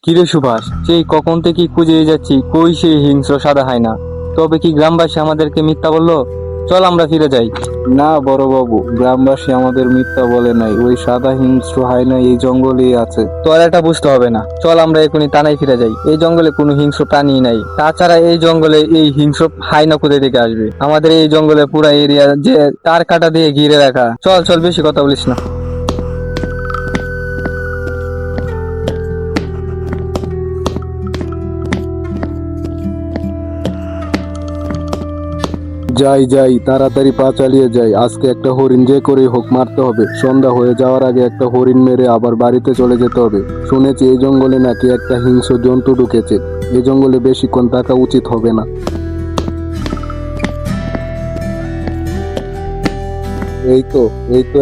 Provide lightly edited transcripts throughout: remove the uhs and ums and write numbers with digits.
কিরে সুভাষ, সেই কখন থেকে খুঁজে যাচ্ছি, কই সেই হিংস্র সাদা হায়না। তবে কি গ্রামবাসী আমাদেরকে মিথ্যা বললো? চল আমরা ফিরে যাই। না বড়বাবু, গ্রামবাসী আমাদের মিথ্যা বলে নাই। ওই সাদা হিংস্র হায়না এই জঙ্গলেই আছে। তোর এটা বুঝতে হবে না, চল আমরা এখনই টানাই ফিরে যাই। এই জঙ্গলে কোনো হিংস্র প্রাণী নাই। তাছাড়া এই জঙ্গলে এই হিংস্র হায়না কোথায় থেকে আসবে? আমাদের এই জঙ্গলে পুরা এরিয়া যে তার কাটা দিয়ে ঘিরে রাখা। চল চল, বেশি কথা বলিস না। যাই যাই, তাড়াতাড়ি পা চালিয়ে যাই। আজকে একটা হরিণ যে করে হোক মারতে হবে। সন্ধ্যা হয়ে যাওয়ার আগে একটা হরিণ মেরে আবার বাড়িতে চলে যেতে হবে। শুনেছি এই জঙ্গলে নাকি একটা হিংস্র জন্তু ঢুকেছে। এই জঙ্গলে বেশিক্ষণ থাকা উচিত হবে না। এই তো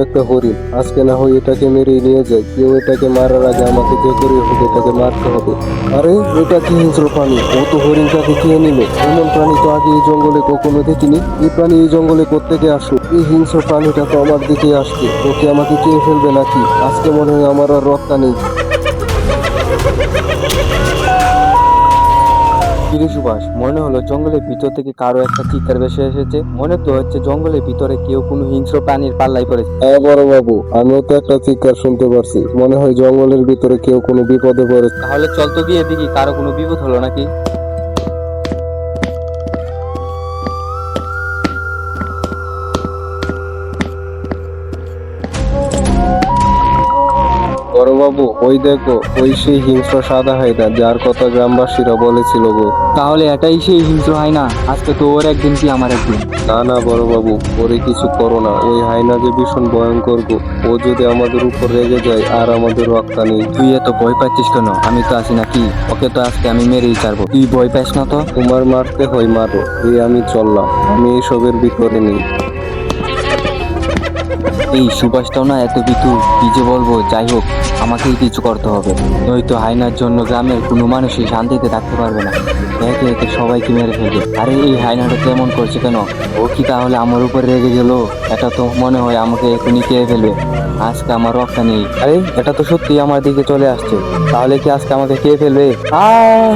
একটা হরিণ। আজকে না হয় এটাকে মেরে নিয়ে যাই। কেউ এটাকে মারার আগে আমাকে যে করে হোক এটাকে মারতে হবে। আরে এটা কি হিংস্র প্রাণী? ও তো হরিণটাকে খেয়ে নিল। এমন প্রাণী তো আগে এই জঙ্গলে কখনো দেখিনি। এই প্রাণী এই জঙ্গলে কোত্থেকে আসলো? এই হিংস্র প্রাণীটা তো আমার দিকে আসছে। ওকে আমাকে খেয়ে ফেলবে নাকি? আজকে মনে হয় আমার আর রক্ষা নেই। কিরে সুভাষ, মনে হলো জঙ্গলের ভিতর থেকে কারো একটা চিৎকার ভেসে এসেছে। মনে তো হচ্ছে জঙ্গলের ভিতরে কেউ কোনো হিংস্র প্রাণীর পাল্লায় পড়েছে। হ্যাঁ বড়বাবু, আমিও তো একটা চিৎকার শুনতে পারছি। মনে হয় জঙ্গলের ভিতরে কেউ কোনো বিপদে পড়েছে। তাহলে চল তো গিয়ে দেখি কারো কোনো বিপদ হলো নাকি। বড়বাবু, ওই দেখো, ওই সেই হিংস্র সাদা হায়না যার কথা গ্রামবাসীরা বলেছিল গো। তাহলে এটাই সেই হিংস্র হায়না। আজকে তো ওর একদিন কি আমার একদিন। না না বড়বাবু, ওরে কিছু করো না। ওই হায়না যে ভীষণ ভয়ঙ্কর গো। ও যদি আমাদের উপর রেগে যায় আর আমাদের রক্ষা নেই। তুই এত ভয় পাচ্ছিস কেন? আমি তো আছি নাকি? ওকে তো আজকে আমি মেরেই ছাড়বো। তুই ভয় পাস না তো? তোমার মারতে হয় মারো। এই আমি চললাম, আমি এসবের ভিতরে নেই। এই সুভাষটাও না এত ভীতু, কি যে বলবো। যাই হোক, আমাকেই কিছু করতে হবে, নয়তো হায়নার জন্য গ্রামের কোনো মানুষই শান্তিতে থাকতে পারবে না। একে একে সবাইকে মেরে ফেলবে। আরে এই হায়নাটা কেমন করছে কেন? ও কি তাহলে আমার উপর রেগে গেল? এটা তো মনে হয় আমাকে এখনই খেয়ে ফেলবে। আজকে আমার রক্ষা নেই। আরে এটা তো সত্যি আমার দিকে চলে আসছে। তাহলে কি আজকে আমাকে খেয়ে ফেলবে? আহ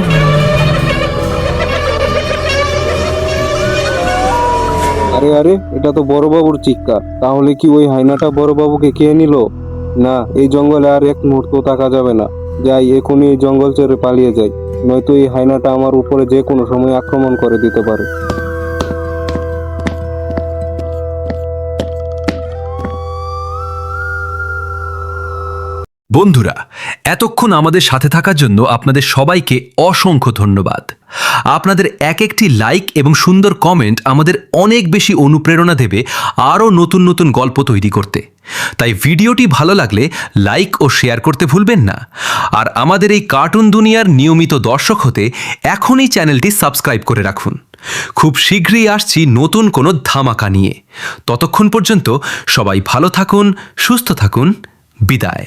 আরে আরে, এটা তো বড়বাবুর চিৎকার। তাহলে কি ওই হায়নাটা বড়বাবুকে খেয়ে নিল? না, এই জঙ্গলে আর এক মুহূর্ত থাকা যাবে না। যাই, এখনই এই জঙ্গল ছেড়ে পালিয়ে যাই। নয়তো এই হায়নাটা আমার উপরে যে কোনো সময় আক্রমণ করে দিতে পারে। বন্ধুরা, এতক্ষণ আমাদের সাথে থাকার জন্য আপনাদের সবাইকে অসংখ্য ধন্যবাদ। আপনাদের এক একটি লাইক এবং সুন্দর কমেন্ট আমাদের অনেক বেশি অনুপ্রেরণা দেবে আরও নতুন নতুন গল্প তৈরি করতে। তাই ভিডিওটি ভালো লাগলে লাইক ও শেয়ার করতে ভুলবেন না। আর আমাদের এই কার্টুন দুনিয়ার নিয়মিত দর্শক হতে এখনই চ্যানেলটি সাবস্ক্রাইব করে রাখুন। খুব শীঘ্রই আসছি নতুন কোনো ধামাকা নিয়ে। ততক্ষণ পর্যন্ত সবাই ভালো থাকুন, সুস্থ থাকুন। বিদায়।